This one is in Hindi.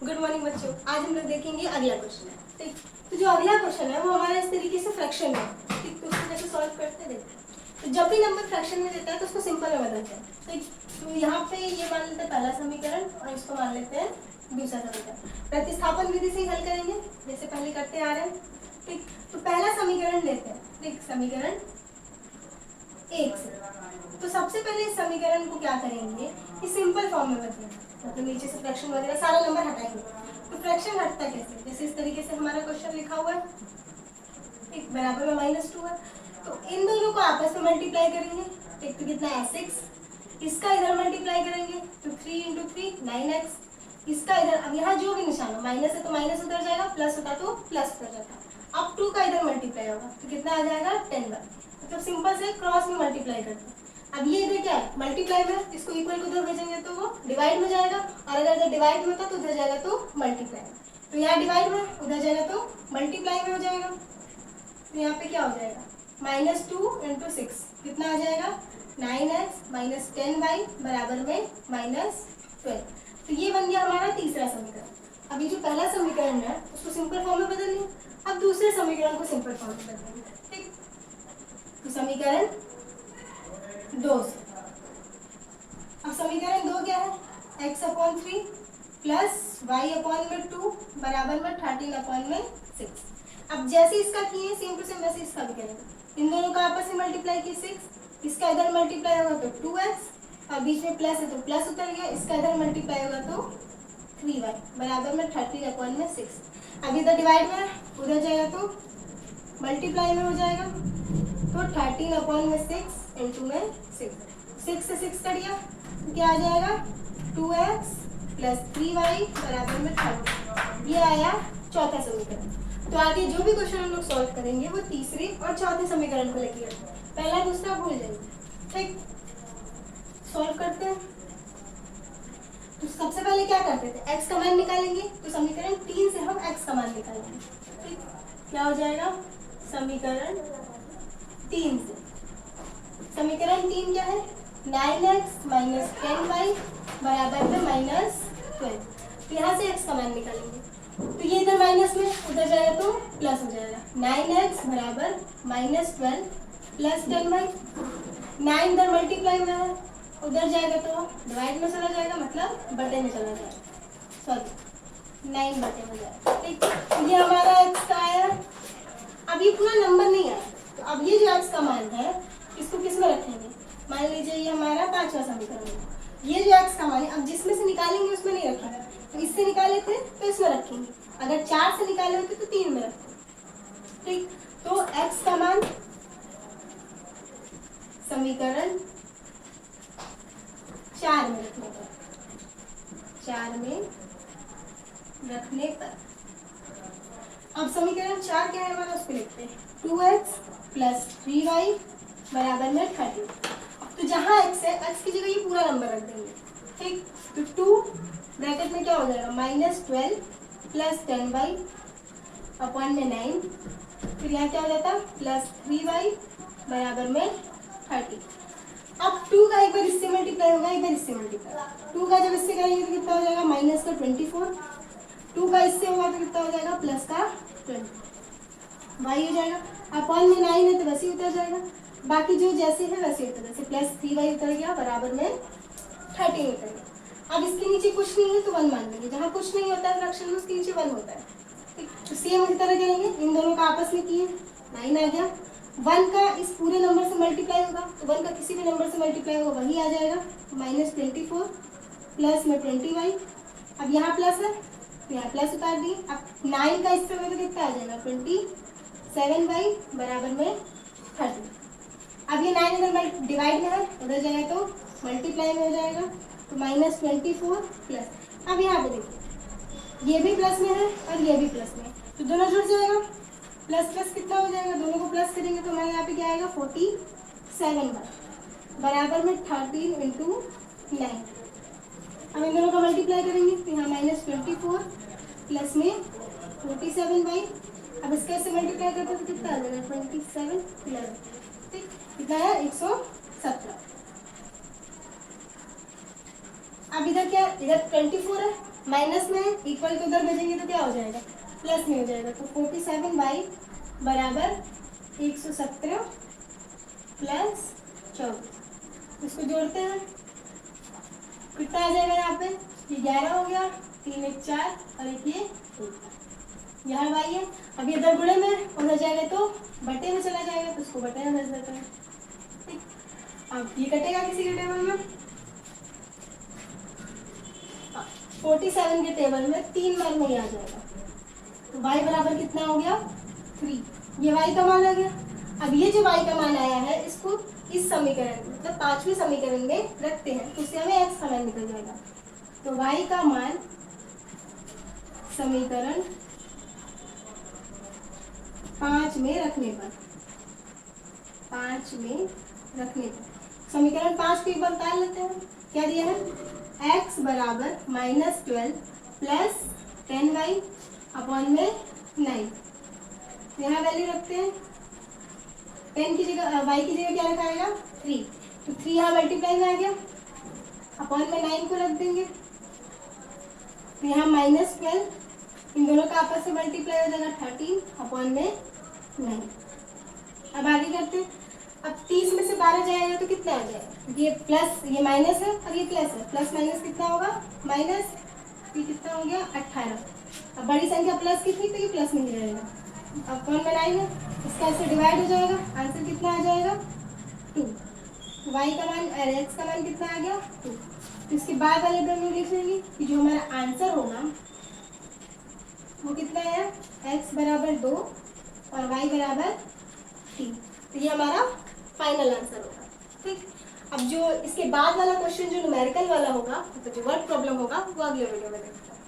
गुड मॉर्निंग बच्चों। आज हम लोग देखेंगे अगला क्वेश्चन है। ठीक, तो जो अगला क्वेश्चन है वो हमारा इस तरीके से फ्रैक्शन है। ठीक, तो उसको कैसे सॉल्व करते हैं। तो जब भी नंबर फ्रैक्शन में देता है तो उसको सिंपल में बदलते हैं। ठीक, तो यहाँ पे ये मान लेते हैं पहला समीकरण और इसको मान लेते हैं दूसरा समीकरण। प्रतिस्थापन विधि से ही हल करेंगे जैसे पहले करते आ रहे हैं। ठीक, तो पहला समीकरण लेते हैं। ठीक, समीकरण 1 से तो सबसे पहले इस समीकरण को क्या करेंगे, इस सिंपल फॉर्म में बदलेंगे। मतलब नीचे से फ्रैक्शन वगैरह सारा नंबर हटाएंगे। तो फ्रैक्शन हटता कैसे, जैसे इस तरीके से हमारा क्वेश्चन लिखा हुआ है। एक बराबर में -2 है, तो इन दोनों को आपस में मल्टीप्लाई करेंगे। एक तो कितना है 6, इसका इधर मल्टीप्लाई करेंगे तो 3 × 3 9x, इसका इधर। अब यहाँ जो भी निशान हो, माइनस है तो माइनस उतर जाएगा, प्लस होता तो प्लस उतर जाता। अब 2 का इधर मल्टीप्लाई होगा तो कितना आ जाएगा 10। मतलब सिंपल से क्रॉस में मल्टीप्लाई करते हैं। अब ये इधर क्या है मल्टीप्लाई में, इसको इक्वल को उधर भेजेंगे तो वो डिवाइड में जाएगा, और अगर इधर डिवाइड में होता तो उधर जाएगा तो मल्टीप्लाई में। तो यहाँ डिवाइड में, उधर जाएगा तो मल्टीप्लाई में हो जाएगा। तो यहाँ पे क्या हो जाएगा -2 × 6 कितना आ जाएगा 9x - 10y बराबर में -12। तो ये बन गया हमारा तीसरा समीकरण। अब ये जो पहला समीकरण है उसको सिंपल फॉर्म में बदल लिया। अब दूसरे समीकरण को सिंपल फॉर्म में बदलेंगे। ठीक, तो समीकरण 2 से अब समीकरण 2 क्या है, x/3 प्लस y/2 बराबर में 13/6। अब जैसे इसका किए सेम टू सेम वैसे इसका भी करेंगे। इन दोनों का आपस में मल्टीप्लाई किए 6, इसका इधर मल्टीप्लाई होगा तो 2x, और बीच में प्लस है तो प्लस उतर गया, इसका इधर मल्टीप्लाई होगा तो 3y बराबर में 13/6। अब इधर डिवाइड में उधर जाएगा तो मल्टीप्लाई में हो जाएगा, तो 13/6 इंटू में 6 से 6 कट गया तो क्या आ जाएगा 2x + 3y बराबर में 30। ये आया चौथा समीकरण। तो आगे जो भी क्वेश्चन हम लोग सॉल्व करेंगे वो तीसरे और चौथे समीकरण को लेके पहला दूसरा भूल जाएंगे। ठीक, सॉल्व करते हैं। तो सबसे पहले क्या करते थे, x का मान निकालेंगे। तो समीकरण 3 से हम x का मान निकालेंगे। ठीक, क्या हो जाएगा समीकरण 3 से, समीकरण 3 क्या है 9x - 10y बराबर में -12। तो यहाँ से x का मान निकालेंगे। तो ये इधर माइनस में उधर जाएगा तो प्लस हो जाएगा। 9x बराबर -12 प्लस 10y। 9 इधर मल्टीप्लाई में है, उधर जाएगा तो डिवाइड में चला जाएगा, मतलब बटे में चला जाएगा, सॉरी 9 बटे में जाएगा। ठीक, ये हमारा x का आया। अब ये पूरा नंबर नहीं आया, तो अब ये जो x का मान है इसको किस में रखेंगे। मान लीजिए ये हमारा 5वां समीकरण है, ये जो x का मान है अब जिसमें से निकालेंगे उसमें नहीं रखेंगे। तो इससे निकाले थे तो इसमें रखेंगे, अगर 4 से निकाले होते तो 3 में रखेंगे। ठीक, तो x का मान समीकरण 4 में रखने पर, 4 में रखने पर अब समीकरण 4 क्या है हमारा उसको लिखते हैं 2x + 3y बराबर में 30। तो जहाँ x है x की जगह ये पूरा नंबर रख देंगे। ठीक, तो 2 ब्रैकेट में क्या हो जाएगा -12 + 10y अपॉन में 9, फिर यहाँ क्या हो जाता +3y बराबर में 30। अब 2 का एक बार इससे मल्टीप्लाई होगा, एक बार इससे मल्टीप्लाई। 2 का जब इससे करेंगे तो कितना हो जाएगा -24, 2 का इससे होगा तो कितना हो जाएगा +20 y हो जाएगा। अपॉन में 9 है तो वैसे ही उतर जाएगा, बाकी जो जैसे है वैसे उतर, जैसे +3y उतर गया बराबर में 13 उतर गया। अब इसके नीचे कुछ नहीं है तो 1 मान लेंगे, जहाँ कुछ नहीं होता है फ्रैक्शन में उसके नीचे 1 होता है। ठीक, तो सेम इसी तरह करेंगे, इन दोनों का आपस में किए 9 आ गया। 1 का इस पूरे नंबर से मल्टीप्लाई होगा, तो 1 का किसी भी नंबर से मल्टीप्लाई होगा वही आ जाएगा, -24 प्लस में 20y। अब यहाँ प्लस है तो यहाँ प्लस उतार दिए। अब 9 का इससे होगा तो कितना आ जाएगा 27y बराबर में 30। अब ये 9 इधर डिवाइड में है, उधर जाएगा तो मल्टीप्लाई में हो जाएगा, तो -24 प्लस। अब यहाँ पे देखिए ये भी प्लस में है और ये भी प्लस में है, तो दोनों जुड़ जाएगा। प्लस प्लस कितना हो जाएगा, दोनों को प्लस करेंगे तो हमारे यहाँ पे क्या आएगा 47 बराबर में 13 × 9। अब इन दोनों का मल्टीप्लाई करेंगे तो यहाँ -24 प्लस में 47y। अब इसके से मल्टीप्लाई करते तो कितना आ जाएगा 27 11। ठीक, कितना है 117। अब इधर क्या, इधर 24 है माइनस में इक्वल के उधर भेजेंगे तो क्या हो जाएगा, प्लस में हो जाएगा। तो 47y बराबर 117 प्लस 24। इसको जोड़ते हैं, कितना आ जाएगा यहाँ पे, ये 11 हो गया, 3 1 4 और एक ये 1 यहाँ y है। अब ये इधर गुणे में उधर जाएगा तो बटे में चला जाएगा, तो उसको बटे में भेज देते हैं। ठीक, अब ये कटेगा किसी के टेबल में, 47 के टेबल में 3 बार में आ जाएगा। तो y बराबर कितना हो गया 3, ये y का मान आ गया। अब ये जो y का मान आया है इसको इस समीकरण में मतलब 5वें समीकरण में रखते हैं तो उससे हमें x का मान निकल जाएगा। तो y का मान समीकरण 5 में रखने पर, 5 में रखने पर समीकरण 5 को एक बार उतार लेते हैं। क्या दिया है, x बराबर -12 प्लस 10y अपॉन में 9, यहाँ वैल्यू रखते हैं। 10 की जगह y की जगह क्या रखाएगा 3, तो 3 यहाँ मल्टीप्लाई में आ गया, अपॉन में 9 को रख देंगे। तो यहाँ -12 इन दोनों का आपस में मल्टीप्लाई हो जाएगा 13 अपॉन में 9। अब आगे करते हैं। अब 30 में से 12 जाएगा तो कितना आ जाएगा, ये प्लस ये माइनस है और ये प्लस है, प्लस माइनस कितना होगा माइनस, ये कितना हो गया 18। अब बड़ी संख्या प्लस की थी तो ये प्लस में ही रहेगा। अब कौन बनाएगा, इसका ऐसे डिवाइड हो जाएगा, आंसर कितना आ जाएगा 2। y का मान x का मान कितना आ गया 2। तो इसके बाद वाले ब्रैकेट में लिख लेंगे कि जो हमारा आंसर होगा वो कितना है, x बराबर 2 और y बराबर 3। तो ये हमारा फाइनल आंसर होगा। ठीक, अब जो इसके बाद वाला क्वेश्चन जो न्यूमेरिकल वाला होगा, तो जो वर्ड प्रॉब्लम होगा वो अगले वीडियो में देखते हैं।